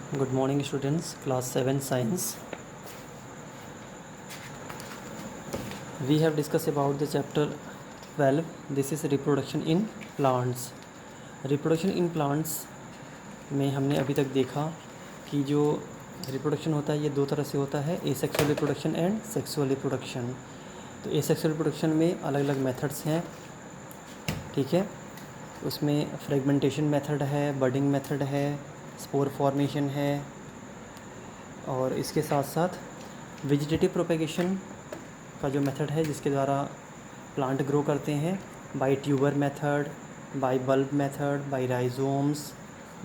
Good morning students, class 7 science. We have discussed about the chapter 12. This is reproduction in plants. Reproduction in plants में हमने अभी तक देखा कि जो रिप्रोडक्शन होता है ये दो तरह से होता है, asexual reproduction and sexual reproduction. तो एसेक्सुअल रिप्रोडक्शन में अलग अलग मेथड्स हैं, ठीक है। उसमें फ्रेगमेंटेशन मेथड है, बडिंग मेथड है, स्पोर फॉर्मेशन है, और इसके साथ साथ वेजिटेटिव प्रोपेगेशन का जो मेथड है जिसके द्वारा प्लांट ग्रो करते हैं, by tuber method, by bulb method, by rhizomes,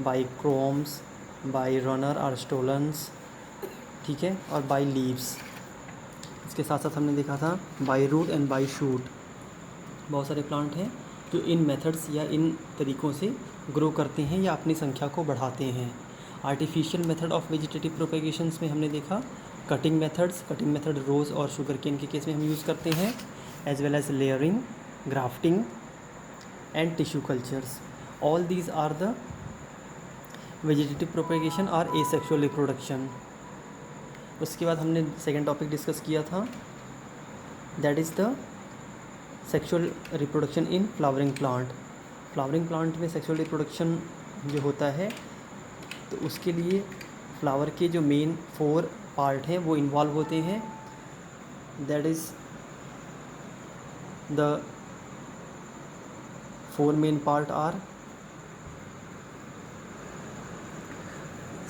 by corms, by runner और स्टोलन्स, ठीक है, और बाय लीव्स। इसके साथ साथ हमने देखा था by root and by shoot. बहुत सारे प्लांट हैं जो इन मेथड्स या इन तरीक़ों से ग्रो करते हैं या अपनी संख्या को बढ़ाते हैं। आर्टिफिशियल मेथड ऑफ वेजिटेटिव प्रोपेगेशंस में हमने देखा कटिंग मेथड्स। कटिंग मेथड रोज़ और शुगर केन के केस में हम यूज़ करते हैं, as well as layering, grafting and tissue cultures. All these are the vegetative propagation और एसेक्सुअल रिप्रोडक्शन। उसके बाद हमने सेकेंड टॉपिक डिस्कस किया था, that is the sexual reproduction in flowering plant. Flowering plant में सेक्सुअल रिप्रोडक्शन जो होता है तो उसके लिए फ्लावर के जो मेन 4 पार्ट हैं वो इन्वॉल्व होते हैं, that is the 4 main part are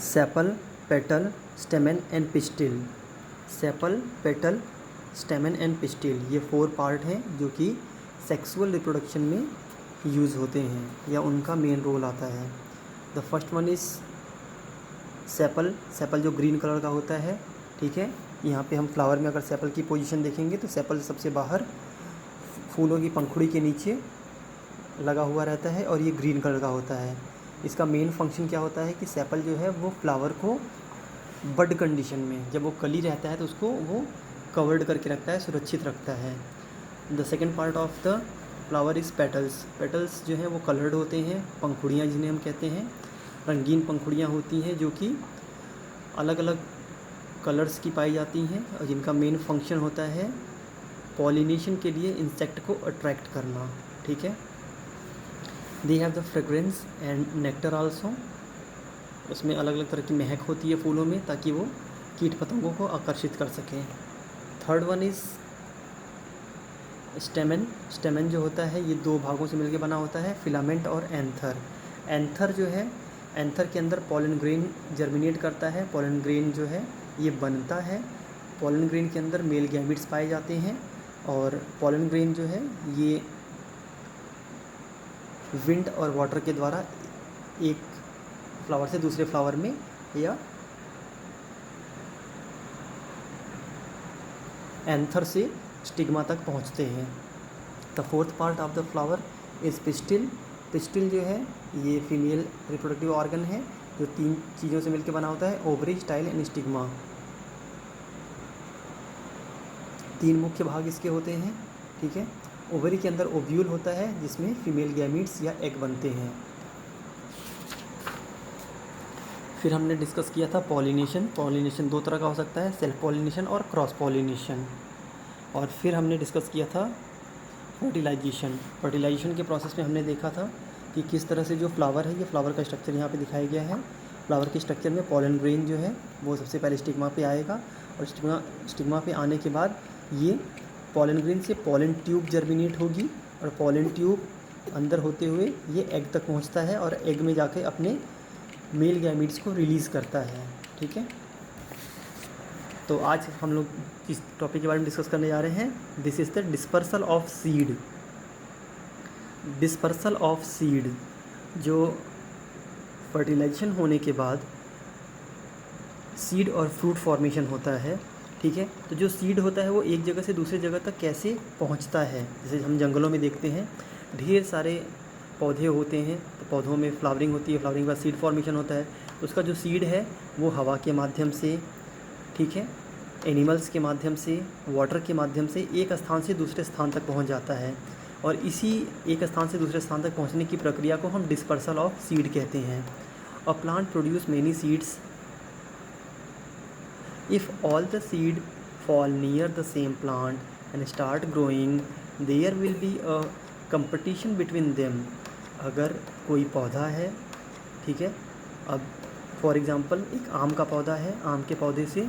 sepal, petal, stamen and pistil. Sepal, petal, stamen and pistil, ये 4 पार्ट हैं जो कि सेक्सुअल रिप्रोडक्शन में यूज़ होते हैं या उनका मेन रोल आता है। The first one is sepal. Sepal जो ग्रीन कलर का होता है, ठीक है। यहाँ पे हम फ्लावर में अगर सेपल की पोजीशन देखेंगे तो सेपल सबसे बाहर फूलों की पंखुड़ी के नीचे लगा हुआ रहता है और ये ग्रीन कलर का होता है। इसका मेन फंक्शन क्या होता है कि सेपल जो है वो फ्लावर को बड कंडीशन में, जब वो कली रहता है तो उसको वो कवर्ड करके रखता है, सुरक्षित रखता है। The second part of the flower is petals. Petals जो हैं वो कलर्ड होते हैं, पंखुड़ियाँ जिन्हें हम कहते हैं, रंगीन पंखुड़ियाँ होती हैं जो कि अलग अलग कलर्स की पाई जाती हैं और जिनका मेन फंक्शन होता है पॉलिनेशन के लिए इंसेक्ट को अट्रैक्ट करना, ठीक है। They have the fragrance and nectar also. उसमें अलग अलग तरह की महक होती है फूलों में ताकि वो कीट पतंगों को आकर्षित कर सकें। Third one is स्टेमन। स्टेमन जो होता है ये 2 भागों से मिलकर बना होता है, फिलामेंट और एंथर। एंथर जो है, एंथर के अंदर पॉलन ग्रेन जर्मिनेट करता है। पॉलन ग्रेन जो है ये बनता है, पॉलन ग्रेन के अंदर मेल गैमिट्स पाए जाते हैं और पॉलन ग्रेन जो है ये विंड और वाटर के द्वारा एक फ्लावर से दूसरे फ्लावर में या एंथर से स्टिग्मा तक पहुंचते हैं। The fourth part of the flower is pistil. Pistil जो है ये फीमेल रिप्रोडक्टिव ऑर्गन है जो 3 चीज़ों से मिलकर बना होता है, ओवरी, स्टाइल एंड स्टिग्मा। 3 मुख्य भाग इसके होते हैं, ठीक है। ओवरी के अंदर ओव्यूल होता है जिसमें फीमेल गैमीट्स या एग बनते हैं। फिर हमने डिस्कस किया था पॉलिनेशन। पॉलिनेशन 2 तरह का हो सकता है, सेल्फ पॉलिनेशन और क्रॉस पॉलिनेशन। और फिर हमने डिस्कस किया था फर्टिलाइजेशन। फर्टिलाइजेशन के प्रोसेस में हमने देखा था कि किस तरह से जो फ्लावर है, ये फ्लावर का स्ट्रक्चर यहाँ पे दिखाया गया है। फ्लावर के स्ट्रक्चर में पॉलन ग्रेन जो है वो सबसे पहले स्टिग्मा पे आएगा और स्टिग्मा पे आने के बाद ये पॉलन ग्रेन से पॉलन ट्यूब जर्मिनेट होगी और पॉलन ट्यूब अंदर होते हुए ये एग तक पहुँचता है और एग में जाके अपने मेल गैमीट्स को रिलीज़ करता है, ठीक है। तो आज हम लोग किस टॉपिक के बारे में डिस्कस करने जा रहे हैं, this is the dispersal of seed. Dispersal of seed, जो फर्टिलाइजेशन होने के बाद सीड और फ्रूट फॉर्मेशन होता है, ठीक है। तो जो सीड होता है वो एक जगह से दूसरी जगह तक कैसे पहुंचता है, जैसे हम जंगलों में देखते हैं ढेर सारे पौधे होते हैं, तो पौधों में फ्लावरिंग होती है, फ्लावरिंग के बाद सीड फॉर्मेशन होता है। उसका जो सीड है वो हवा के माध्यम से, ठीक है, एनिमल्स के माध्यम से, वाटर के माध्यम से एक स्थान से दूसरे स्थान तक पहुंच जाता है और इसी एक स्थान से दूसरे स्थान तक पहुंचने की प्रक्रिया को हम डिस्पर्सल ऑफ सीड कहते हैं। A plant produce many seeds If all the seed fall near the same plant and start growing, there will be a competition between them. अगर कोई पौधा है, ठीक है, अब फॉर एग्ज़ाम्पल एक आम का पौधा है, आम के पौधे से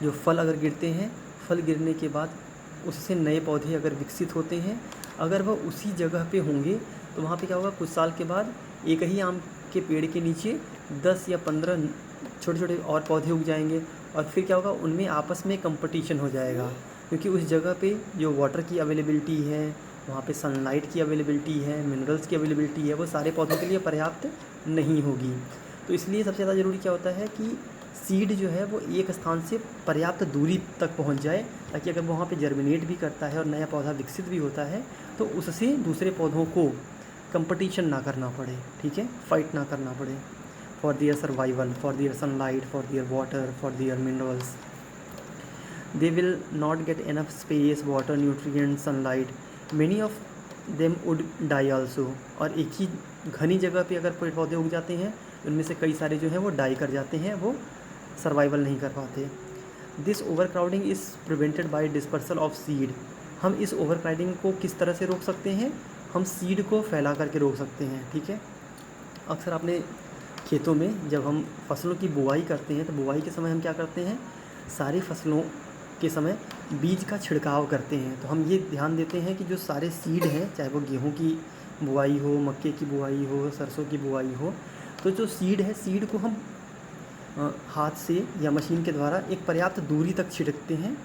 जो फल अगर गिरते हैं, फल गिरने के बाद उससे नए पौधे अगर विकसित होते हैं, अगर वह उसी जगह पे होंगे तो वहाँ पे क्या होगा, कुछ साल के बाद एक ही आम के पेड़ के नीचे 10 या 15 छोटे छोटे और पौधे उग जाएंगे, और फिर क्या होगा, उनमें आपस में कंपटीशन हो जाएगा, क्योंकि उस जगह पे जो वाटर की अवेलेबिलिटी है, वहाँ पे सनलाइट की अवेलेबिलिटी है, मिनरल्स की अवेलेबिलिटी है, वो सारे पौधों के लिए पर्याप्त नहीं होगी। तो इसलिए सबसे ज़्यादा ज़रूरी क्या होता है कि सीड जो है वो एक स्थान से पर्याप्त दूरी तक पहुंच जाए, ताकि अगर वो वहाँ पे जर्मिनेट भी करता है और नया पौधा विकसित भी होता है तो उससे दूसरे पौधों को कंपटीशन ना करना पड़े, ठीक है, फाइट ना करना पड़े, for their survival, for their sunlight, for their water, for their minerals. They will not get enough space, water, nutrient, sunlight, many of them would die also. और एक ही घनी जगह पे अगर पेड़ पौधे उग जाते हैं, उनमें से कई सारे जो हैं वो डाई कर जाते हैं, वो सर्वाइवल नहीं कर पाते। This over crowding is prevented by dispersal of seed. हम इस ओवर क्राउडिंग को किस तरह से रोक सकते हैं, हम सीड को फैला करके रोक सकते हैं, ठीक है। अक्सर आपने खेतों में जब हम फसलों की बुआई करते हैं तो बुआई के समय हम क्या करते हैं, सारी फसलों के समय बीज का छिड़काव करते हैं। तो हम ये ध्यान देते हैं कि जो सारे सीड हैं, चाहे वो गेहूं की बुआई हो, मक्के की बुआई हो, सरसों की बुआई हो, तो जो सीड है, सीड को हम हाथ से या मशीन के द्वारा एक पर्याप्त दूरी तक छिड़कते हैं,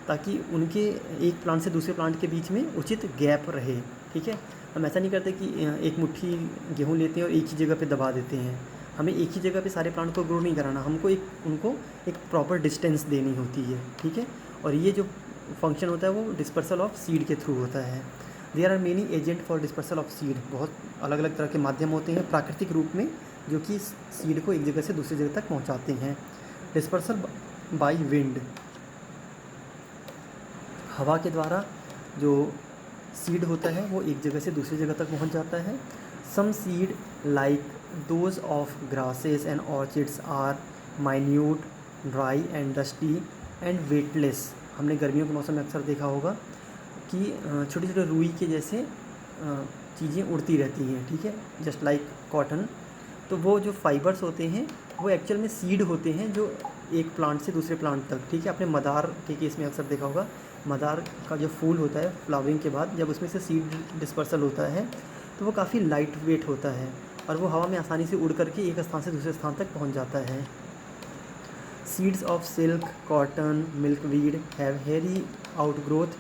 ताकि उनके एक प्लांट से दूसरे प्लांट के बीच में उचित गैप रहे, ठीक है। हम ऐसा नहीं करते कि एक मुट्ठी गेहूँ लेते हैं और एक ही जगह पे दबा देते हैं। हमें एक ही जगह पे सारे प्लांट को ग्रो नहीं कराना, हमको उनको एक प्रॉपर डिस्टेंस देनी होती है, ठीक है। और ये जो फंक्शन होता है वो डिस्पर्सल ऑफ सीड के थ्रू होता है। There are many agent for dispersal of seed. बहुत अलग अलग तरह के माध्यम होते हैं प्राकृतिक रूप में, जो कि सीड को एक जगह से दूसरी जगह तक पहुंचाते हैं। डिस्पर्सल बाय विंड, हवा के द्वारा जो सीड होता है वो एक जगह से दूसरी जगह तक पहुंच जाता है। Some seed like those of grasses and orchids are minute, dry and dusty and weightless. हमने गर्मियों के मौसम में अक्सर देखा होगा कि छोटे छोटे रुई के जैसे चीज़ें उड़ती रहती हैं, ठीक है, जस्ट लाइक कॉटन। तो वो जो फाइबर्स होते हैं वो एक्चुअल में सीड होते हैं, जो एक प्लांट से दूसरे प्लांट तक, ठीक है। आपने मदार के केस में अक्सर देखा होगा, मदार का जो फूल होता है फ्लावरिंग के बाद जब उसमें से सीड डिस्पर्सल होता है तो वो काफ़ी लाइट वेट होता है और वो हवा में आसानी से उड़ करके एक स्थान से दूसरे स्थान तक पहुंच जाता है। Seeds of silk, cotton, milkweed have hairy outgrowth,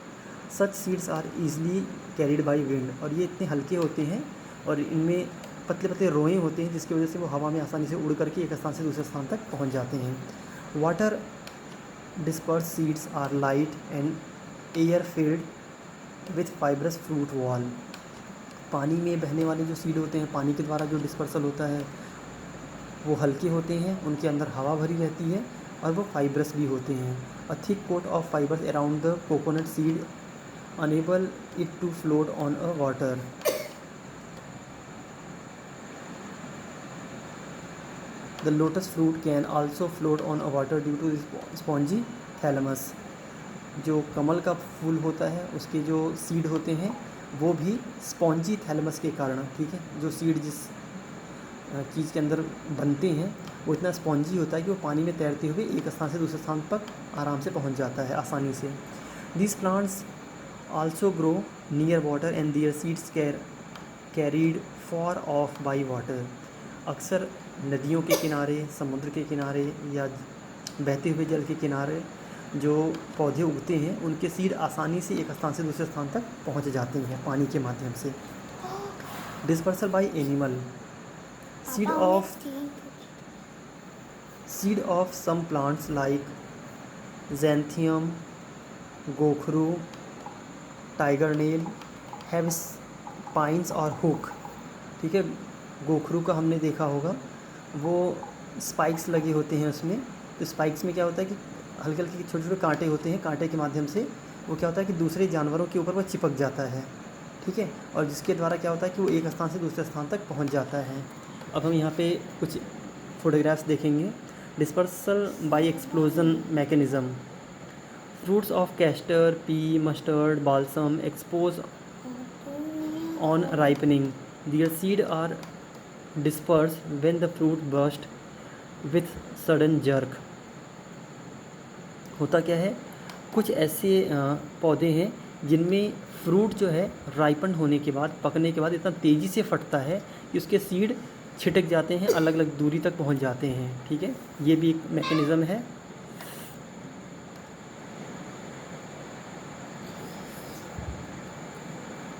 such seeds are easily carried by wind. और ये इतने हल्के होते हैं और इनमें पतले पतले रोए होते हैं, जिसकी वजह से वो हवा में आसानी से उड़ करके एक स्थान से दूसरे स्थान तक पहुंच जाते हैं। Water dispersed seeds are light and air filled with fibrous fruit wall. पानी में बहने वाले जो सीड होते हैं, पानी के द्वारा जो डिस्पर्सल होता है वो हल्के होते हैं, उनके अंदर हवा भरी रहती है और वो फाइब्रस भी होते हैं। A thick coat of fibres around the coconut seed enable it to float on a water. The lotus fruit can also float on a water due to spongy thalamus. जो कमल का फूल होता है उसके जो सीड होते हैं वो भी स्पॉन्जी थैलमस के कारण, ठीक है, जो सीड जिस चीज़ के अंदर बनते हैं वो इतना स्पॉन्जी होता है कि वो पानी में तैरते हुए एक स्थान से दूसरे स्थान तक आराम से पहुंच जाता है आसानी से। These plants also grow near water and their seeds carried far off by water. अक्सर नदियों के किनारे, समुद्र के किनारे या बहते हुए जल के किनारे जो पौधे उगते हैं उनके सीड आसानी से एक स्थान से दूसरे स्थान तक पहुंच जाते हैं पानी के माध्यम से। Dispersal by animal, seed of some plants like xanthium, गोखरू, टाइगर नेल हैव स्पाइंस और हुक, ठीक है। गोखरू का हमने देखा होगा, वो स्पाइक्स लगे होते हैं उसमें। तो स्पाइक्स में क्या होता है कि हल्के हल्के छोटे छोटे कांटे होते हैं, कांटे के माध्यम से वो क्या होता है कि दूसरे जानवरों के ऊपर वो चिपक जाता है, ठीक है, और जिसके द्वारा क्या होता है कि वो एक स्थान से दूसरे स्थान तक पहुंच जाता है। अब हम यहाँ पे कुछ फ़ोटोग्राफ्स देखेंगे। Dispersal by explosion mechanism. Fruits of castor, pea, mustard, balsam expose on ripening. Their seed are dispersed when the fruit burst with sudden jerk। होता क्या है, कुछ ऐसे पौधे हैं जिनमें फ्रूट जो है राइपन होने के बाद, पकने के बाद इतना तेज़ी से फटता है कि उसके सीड छिटक जाते हैं, अलग अलग दूरी तक पहुंच जाते हैं। ठीक है, ये भी एक मैकेनिज़्म है।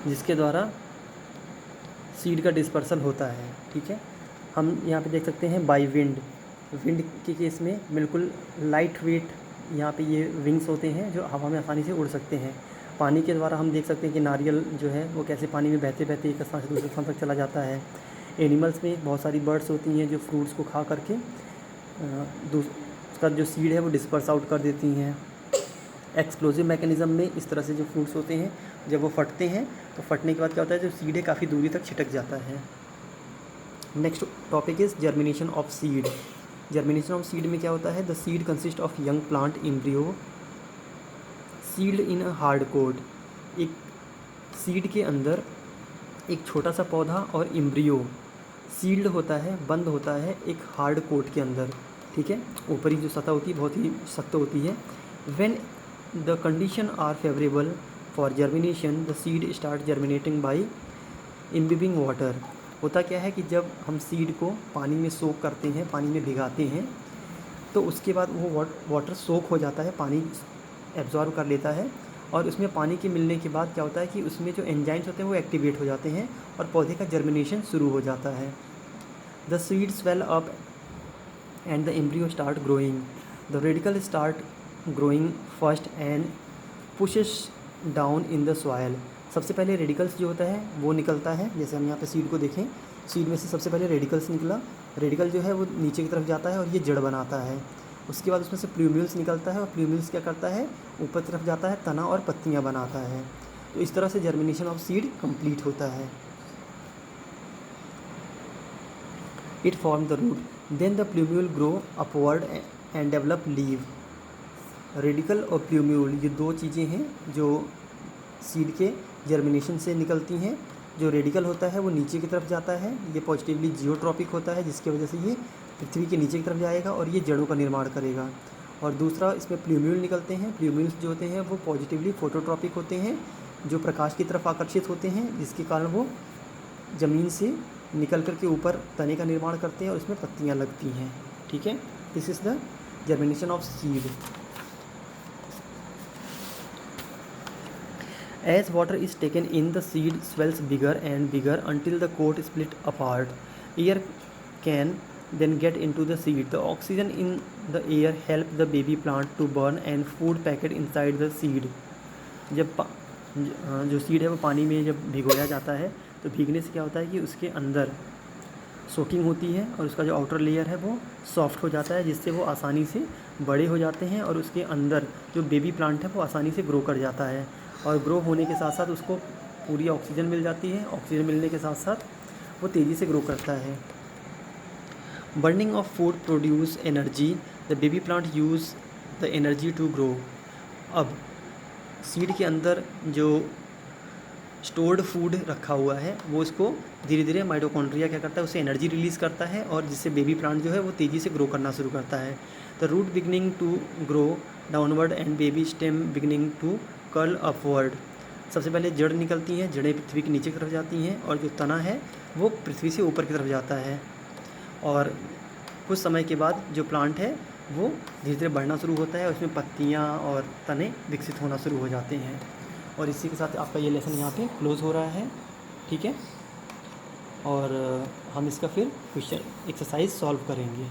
जिसके द्वारा सीड का डिस्पर्सल होता है। ठीक है, हम यहाँ पे देख सकते हैं बाई विंड। विंड के केस में बिल्कुल लाइट वेट यहाँ पे ये विंग्स होते हैं जो हवा में आसानी से उड़ सकते हैं। पानी के द्वारा हम देख सकते हैं कि नारियल जो है वो कैसे पानी में बहते बहते एक स्थान से दूसरे स्थान तक चला जाता है। एनिमल्स में बहुत सारी बर्ड्स होती हैं जो फ्रूट्स को खा करके उसका जो सीड है वो डिस्पर्स आउट कर देती हैं। एक्सप्लोजिव मैकेनिज़्म में इस तरह से जो फ्रूट्स होते हैं जब वो फटते हैं तो फटने के बाद क्या होता है, जो सीड है काफ़ी दूरी तक छिटक जाता है। Next topic is germination of seed. Germination of seed में क्या होता है, the seed consist of young plant embryo sealed in a hard coat. एक सीड के अंदर एक छोटा सा पौधा और एम्ब्रियो सील्ड होता है, बंद होता है एक हार्ड कोट के अंदर। ठीक है, ऊपरी जो सतह होती है बहुत ही सख्त होती है। When the condition are favourable for germination the seed start germinating by imbibing water. होता क्या है कि जब हम सीड को पानी में सोक करते हैं, पानी में भिगाते हैं, तो उसके बाद वो वाटर सोक हो जाता है, पानी एब्जॉर्ब कर लेता है और उसमें पानी के मिलने के बाद क्या होता है कि उसमें जो एंजाइम्स होते हैं वो एक्टिवेट हो जाते हैं और पौधे का जर्मिनेशन शुरू हो जाता है। The seed swell up and the embryo start growing. The radical start growing first and pushes down in the soil. सबसे पहले रेडिकल्स जो होता है वो निकलता है। जैसे हम यहाँ पे सीड को देखें, सीड में से सबसे पहले रेडिकल्स निकला। रेडिकल जो है वो नीचे की तरफ जाता है और ये जड़ बनाता है। उसके बाद उसमें से प्लूम्यूल्स निकलता है और प्लूम्यूल्स क्या करता है, ऊपर तरफ जाता है, तना और पत्तियाँ बनाता है। तो इस तरह से जर्मिनेशन ऑफ सीड कंप्लीट होता है। It form the root, then the plumule grow upward and develop leave. Radicle और प्लूम्यूल ये दो चीज़ें हैं जो सीड के जर्मिनेशन से निकलती हैं। जो रेडिकल होता है वो नीचे की तरफ जाता है, ये पॉजिटिवली जियोट्रॉपिक होता है जिसकी वजह से ये पृथ्वी के नीचे की तरफ जाएगा और ये जड़ों का निर्माण करेगा। और दूसरा इसमें प्लूम्यूल निकलते हैं। प्लूम्यूल्स जो होते हैं वो पॉजिटिवली फोटोट्रॉपिक होते हैं, जो प्रकाश की तरफ आकर्षित होते हैं, जिसके कारण वो ज़मीन से निकल कर के ऊपर तने का निर्माण करते हैं और उसमें पत्तियाँ लगती हैं। ठीक है, this is the germination of seed. As water is taken in, the seed swells bigger and bigger until the coat split apart. Air can then get into the seed. The oxygen in the air help the baby plant to burn and food packet inside the seed. जब जो seed है वो पानी में जब भिगोया जाता है तो भीगने से क्या होता है कि उसके अंदर सोकिंग होती है और उसका जो आउटर लेयर है वो सॉफ्ट हो जाता है, जिससे वो आसानी से बड़े हो जाते हैं और उसके अंदर जो बेबी प्लांट है वो आसानी से ग्रो कर जाता है। और ग्रो होने के साथ साथ उसको पूरी ऑक्सीजन मिल जाती है। ऑक्सीजन मिलने के साथ साथ वो तेज़ी से ग्रो करता है। Burning of food produce energy, the baby plant use the energy to grow. अब सीड के अंदर जो स्टोर्ड फूड रखा हुआ है वो इसको धीरे धीरे माइटोकॉन्ड्रिया क्या करता है, उससे एनर्जी रिलीज़ करता है और जिससे बेबी प्लांट जो है वो तेज़ी से ग्रो करना शुरू करता है। The root beginning to grow downward and baby stem beginning to curl upward. सबसे पहले जड़ निकलती हैं, जड़ें पृथ्वी के नीचे की तरफ जाती हैं और जो तना है वो पृथ्वी से ऊपर की तरफ जाता है। और कुछ समय के बाद जो प्लांट है वो धीरे धीरे बढ़ना शुरू होता है, उसमें पत्तियाँ और तने विकसित होना शुरू हो जाते हैं। और इसी के साथ आपका ये लेसन यहाँ पे क्लोज़ हो रहा है। ठीक है, और हम इसका फिर क्वेश्चन एक्सरसाइज सॉल्व करेंगे।